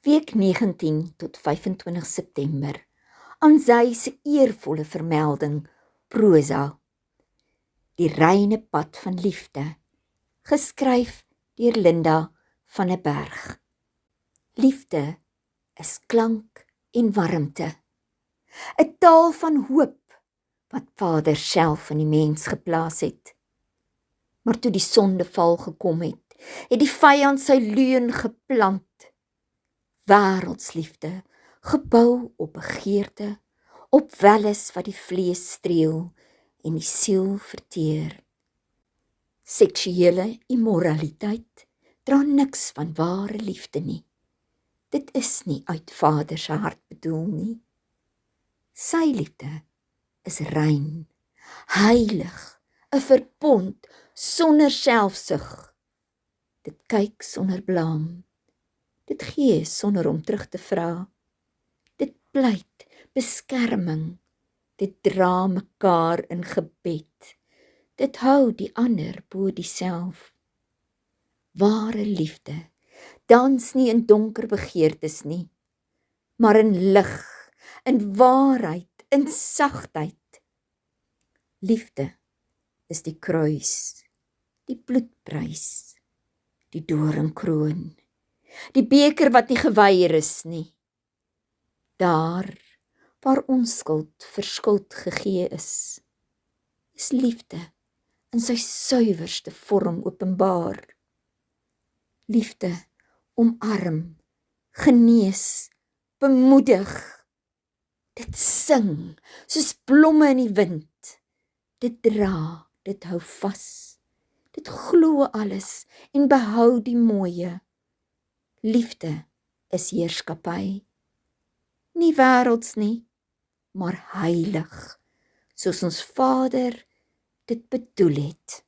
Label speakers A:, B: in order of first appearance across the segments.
A: Week 19 tot 25 September, aan sy se eervolle vermelding, prosa, Die reine pad van liefde, geskryf deur Linda van 'n Berg. Liefde is klank en warmte, 'n taal van hoop, wat Vader self in die mens geplaas het. Maar toe die sondeval gekom het die vyand sy leuen geplant. Wêreldsliefde, gebou op begeerte, op welles wat die vlees streel en die siel verteer. Seksuele immoraliteit dra niks van ware liefde nie. Dit is nie uit Vader se hart bedoel nie. Sy liefde is rein, heilig, 'n verbond sonder selfsug. Dit kyk sonder blaam. Dit gee sonder om terug te vra. Dit pleit beskerming. Dit dra mekaar in gebed. Dit hou die ander bo diself. Ware liefde dans nie in donker begeertes nie, maar in lig, in waarheid, in sagtheid. Liefde is die kruis, die bloedprys, die doringkroon, die beker wat nie geweier is nie. Daar waar onskuld vir skuld gegee is liefde in sy suiwerste vorm openbaar. Liefde omarm, genees, bemoedig. Dit sing soos blomme in die wind. Dit dra, dit hou vas. Dit glo alles en behou die mooie. Liefde is heerskappy. Nie wêrelds nie, maar heilig, soos ons Vader dit bedoel het.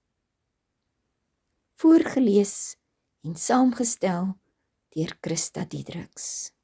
A: Voorgelees en saamgestel deur Christa Diedriks.